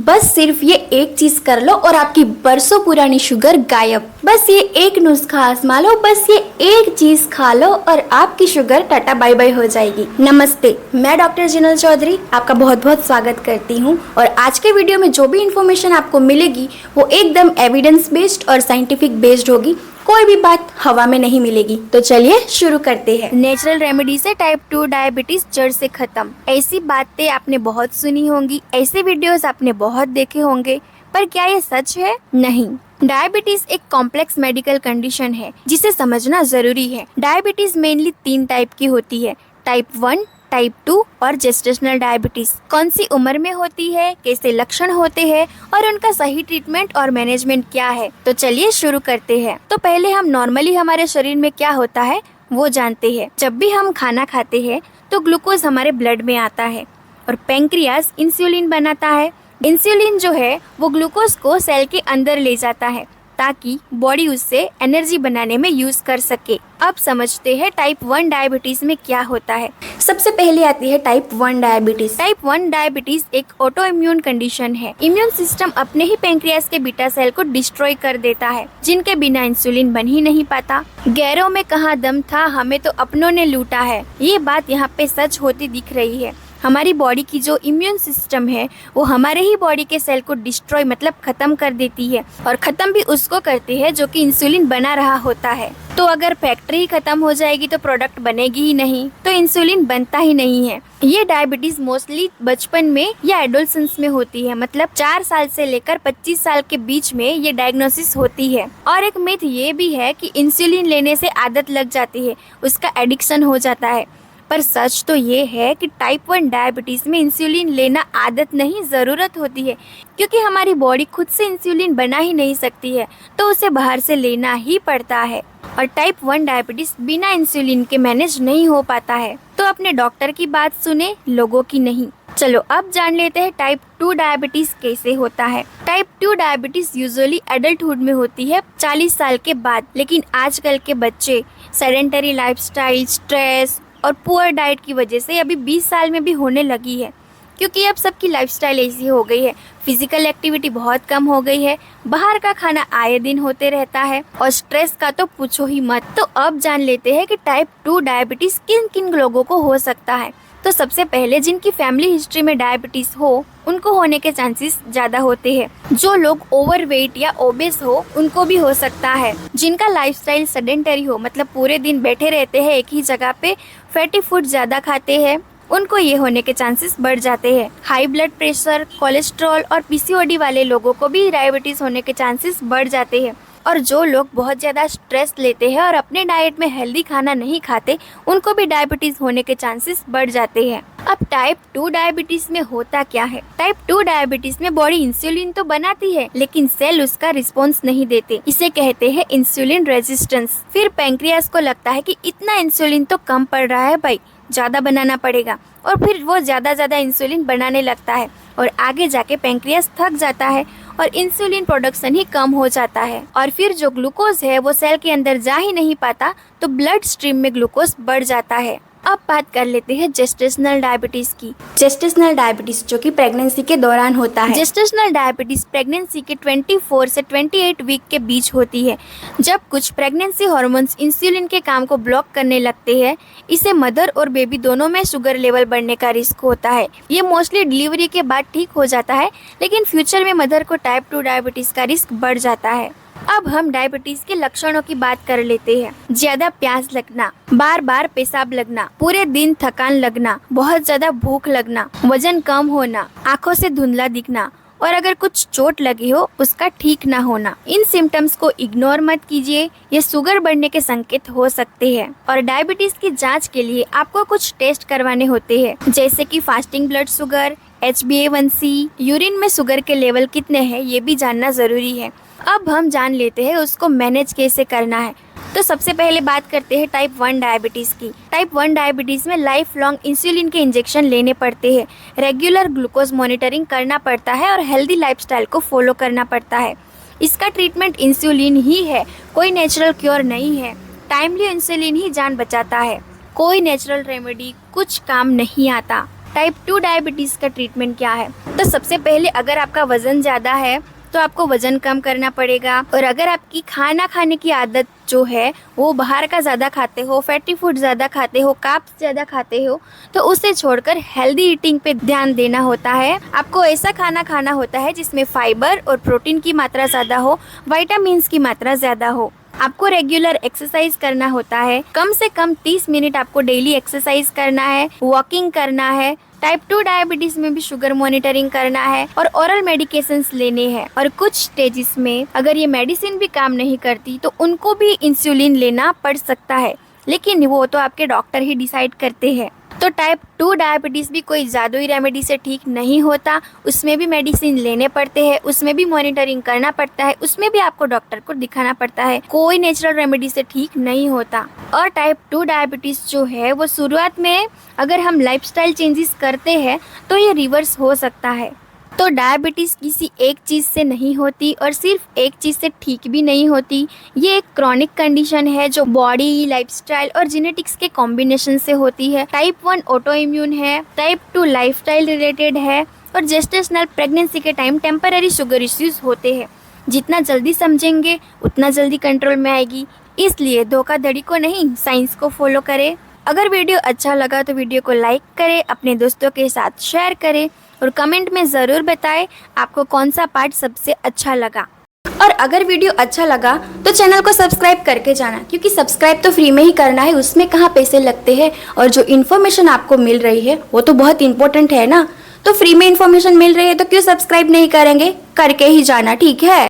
बस सिर्फ ये एक चीज कर लो और आपकी बरसों पुरानी शुगर गायब। बस ये एक नुस्खा आजमा लो, बस ये एक चीज खा लो और आपकी शुगर टाटा बाय बाय हो जाएगी। नमस्ते, मैं डॉक्टर जिनल चौधरी आपका बहुत बहुत स्वागत करती हूँ। और आज के वीडियो में जो भी इंफॉर्मेशन आपको मिलेगी वो एकदम एविडेंस बेस्ड और साइंटिफिक बेस्ड होगी। कोई भी बात हवा में नहीं मिलेगी। तो चलिए शुरू करते हैं। नेचुरल रेमेडी से टाइप 2 डायबिटीज जड़ से खत्म। ऐसी बातें आपने बहुत सुनी होंगी, ऐसे वीडियोस आपने बहुत देखे होंगे, पर क्या ये सच है? नहीं। डायबिटीज एक कॉम्प्लेक्स मेडिकल कंडीशन है जिसे समझना जरूरी है। डायबिटीज मेनली 3 टाइप की होती है, टाइप 1, टाइप 2 और जेस्टेशनल डायबिटीज। कौन सी उम्र में होती है, कैसे लक्षण होते हैं और उनका सही ट्रीटमेंट और मैनेजमेंट क्या है? तो चलिए शुरू करते हैं। तो पहले हम नॉर्मली हमारे शरीर में क्या होता है वो जानते हैं। जब भी हम खाना खाते हैं तो ग्लूकोज हमारे ब्लड में आता है और पेंक्रियास इंसुलिन बनाता है। इंसुलिन जो है वो ग्लूकोज को सेल के अंदर ले जाता है ताकि बॉडी उससे एनर्जी बनाने में यूज कर सके। अब समझते हैं टाइप 1 डायबिटीज में क्या होता है। सबसे पहले आती है टाइप 1 डायबिटीज। टाइप 1 डायबिटीज एक ऑटो इम्यून कंडीशन है। इम्यून सिस्टम अपने ही पेंक्रियास के बीटा सेल को डिस्ट्रॉय कर देता है, जिनके बिना इंसुलिन बन ही नहीं पाता। गैरों में कहाँ दम था, हमें तो अपनों ने लूटा है। ये बात यहाँ पे सच होती दिख रही है। हमारी बॉडी की जो इम्यून सिस्टम है वो हमारे ही बॉडी के सेल को डिस्ट्रॉय मतलब खत्म कर देती है, और खत्म भी उसको करती है जो कि इंसुलिन बना रहा होता है। तो अगर फैक्ट्री ही खत्म हो जाएगी तो प्रोडक्ट बनेगी ही नहीं, तो इंसुलिन बनता ही नहीं है। ये डायबिटीज मोस्टली बचपन में या एडोलसेंस में होती है, मतलब 4 साल से लेकर 25 साल के बीच में ये डायग्नोसिस होती है। और एक मिथ ये भी है कि इंसुलिन लेने से आदत लग जाती है, उसका एडिक्शन हो जाता है। पर सच तो ये है कि टाइप 1 डायबिटीज में इंसुलिन लेना आदत नहीं, ज़रूरत होती है, क्योंकि हमारी बॉडी खुद से इंसुलिन बना ही नहीं सकती है, तो उसे बाहर से लेना ही पड़ता है। और टाइप 1 डायबिटीज बिना इंसुलिन के मैनेज नहीं हो पाता है। तो अपने डॉक्टर की बात सुने, लोगों की नहीं। चलो अब जान लेते हैं टाइप 2 डायबिटीज कैसे होता है। टाइप 2 डायबिटीज यूजुअली एडल्टहुड में होती है 40 साल के बाद, लेकिन आजकल के बच्चे सेडेंटरी लाइफस्टाइल, स्ट्रेस और पुअर डाइट की वजह से अभी 20 साल में भी होने लगी है, क्योंकि अब सबकी लाइफस्टाइल ऐसी हो गई है। फिजिकल एक्टिविटी बहुत कम हो गई है, बाहर का खाना आए दिन होते रहता है, और स्ट्रेस का तो पूछो ही मत। तो अब जान लेते हैं कि टाइप 2 डायबिटीज किन किन लोगों को हो सकता है। तो सबसे पहले जिनकी फैमिली हिस्ट्री में डायबिटीज हो उनको होने के चांसेस ज्यादा होते हैं। जो लोग ओवरवेट या ओबेस हो उनको भी हो सकता है। जिनका लाइफस्टाइल सेडेंटरी हो, मतलब पूरे दिन बैठे रहते हैं एक ही जगह पे, फैटी फूड ज्यादा खाते हैं, उनको ये होने के चांसेस बढ़ जाते हैं। हाई ब्लड प्रेशर, कोलेस्ट्रॉल और पीसीओडी वाले लोगों को भी डायबिटीज होने के चांसेस बढ़ जाते हैं। और जो लोग बहुत ज़्यादा स्ट्रेस लेते हैं और अपने डाइट में हेल्दी खाना नहीं खाते, उनको भी डायबिटीज होने के चांसेस बढ़ जाते हैं। अब टाइप 2 डायबिटीज में होता क्या है? टाइप 2 डायबिटीज में बॉडी इंसुलिन तो बनाती है, लेकिन सेल उसका रिस्पॉन्स नहीं देते। इसे कहते हैं इंसुलिन रेजिस्टेंस। फिर पेंक्रियास को लगता है कि इतना इंसुलिन तो कम पड़ रहा है भाई, ज़्यादा बनाना पड़ेगा, और फिर वो ज़्यादा इंसुलिन बनाने लगता है, और आगे जाके पेंक्रियास थक जाता है और इंसुलिन प्रोडक्शन ही कम हो जाता है। और फिर जो ग्लूकोज है वो सेल के अंदर जा ही नहीं पाता, तो ब्लड स्ट्रीम में ग्लूकोज बढ़ जाता है। अब बात कर लेते हैं जेस्टेशनल डायबिटीज की। जेस्टेशनल डायबिटीज जो कि प्रेगनेंसी के दौरान होता है। जेस्टेशनल डायबिटीज प्रेगनेंसी के 24 से 28 वीक के बीच होती है, जब कुछ प्रेगनेंसी हार्मोन्स इंसुलिन के काम को ब्लॉक करने लगते हैं। इसे मदर और बेबी दोनों में शुगर लेवल बढ़ने का रिस्क होता है। ये मोस्टली डिलीवरी के बाद ठीक हो जाता है, लेकिन फ्यूचर में मदर को टाइप 2 डायबिटीज का रिस्क बढ़ जाता है। अब हम डायबिटीज के लक्षणों की बात कर लेते हैं। ज्यादा प्यास लगना, बार बार पेशाब लगना, पूरे दिन थकान लगना, बहुत ज्यादा भूख लगना, वजन कम होना, आंखों से धुंधला दिखना, और अगर कुछ चोट लगी हो उसका ठीक ना होना। इन सिम्टम्स को इग्नोर मत कीजिए, ये शुगर बढ़ने के संकेत हो सकते हैं। और डायबिटीज की जांच के लिए आपको कुछ टेस्ट करवाने होते हैं, जैसे कि fasting blood sugar, HbA1c, urine में शुगर के लेवल कितने हैं ये भी जानना जरूरी है। अब हम जान लेते हैं उसको मैनेज कैसे करना है। तो सबसे पहले बात करते हैं टाइप 1 डायबिटीज़ की। टाइप 1 डायबिटीज़ में लाइफ लॉन्ग इंसुलिन के इंजेक्शन लेने पड़ते हैं, रेगुलर ग्लूकोज मॉनिटरिंग करना पड़ता है और हेल्दी लाइफस्टाइल को फॉलो करना पड़ता है। इसका ट्रीटमेंट इंसुलिन ही है, कोई नेचुरल क्योर नहीं है। टाइमली इंसुलिन ही जान बचाता है, कोई नेचुरल रेमेडी कुछ काम नहीं आता। टाइप 2 डायबिटीज़ का ट्रीटमेंट क्या है। तो सबसे पहले अगर आपका वज़न ज़्यादा है तो आपको वज़न कम करना पड़ेगा, और अगर आपकी खाना खाने की आदत जो है वो बाहर का ज़्यादा खाते हो, फैटी फूड ज़्यादा खाते हो, कार्ब्स ज़्यादा खाते हो, तो उसे छोड़कर हेल्दी ईटिंग पे ध्यान देना होता है। आपको ऐसा खाना खाना होता है जिसमें फाइबर और प्रोटीन की मात्रा ज़्यादा हो, विटामिन्स की मात्रा ज़्यादा हो। आपको रेगुलर एक्सरसाइज करना होता है, कम से कम 30 मिनट आपको डेली एक्सरसाइज करना है, वॉकिंग करना है। टाइप 2 डायबिटीज में भी शुगर मॉनिटरिंग करना है और ओरल मेडिकेशंस लेने हैं, और कुछ स्टेजेस में अगर ये मेडिसिन भी काम नहीं करती तो उनको भी इंसुलिन लेना पड़ सकता है, लेकिन वो तो आपके डॉक्टर ही डिसाइड करते हैं। तो टाइप 2 डायबिटीज़ भी कोई जादुई रेमेडी से ठीक नहीं होता, उसमें भी मेडिसिन लेने पड़ते हैं, उसमें भी मॉनिटरिंग करना पड़ता है, उसमें भी आपको डॉक्टर को दिखाना पड़ता है। कोई नेचुरल रेमेडी से ठीक नहीं होता। और टाइप 2 डायबिटीज़ जो है वो शुरुआत में अगर हम लाइफस्टाइल चेंजेस करते हैं तो ये रिवर्स हो सकता है। तो डायबिटीज़ किसी एक चीज़ से नहीं होती और सिर्फ एक चीज़ से ठीक भी नहीं होती। ये एक क्रॉनिक कंडीशन है जो बॉडी, लाइफस्टाइल और जेनेटिक्स के कॉम्बिनेशन से होती है। टाइप 1 ऑटो इम्यून है, टाइप 2 लाइफस्टाइल रिलेटेड है, और जेस्टेशनल प्रेगनेंसी के टाइम टेम्पररी शुगर इश्यूज होते हैं। जितना जल्दी समझेंगे उतना जल्दी कंट्रोल में आएगी, इसलिए धोखाधड़ी को नहीं, साइंस को फॉलो करें। अगर वीडियो अच्छा लगा तो वीडियो को लाइक करें, अपने दोस्तों के साथ शेयर करें, और कमेंट में ज़रूर बताएं आपको कौन सा पार्ट सबसे अच्छा लगा। और अगर वीडियो अच्छा लगा तो चैनल को सब्सक्राइब करके जाना, क्योंकि सब्सक्राइब तो फ्री में ही करना है, उसमें कहाँ पैसे लगते हैं। और जो इन्फॉर्मेशन आपको मिल रही है वो तो बहुत इंपॉर्टेंट है ना। तो फ्री में इन्फॉर्मेशन मिल रही है तो क्यों सब्सक्राइब नहीं करेंगे, करके ही जाना, ठीक है।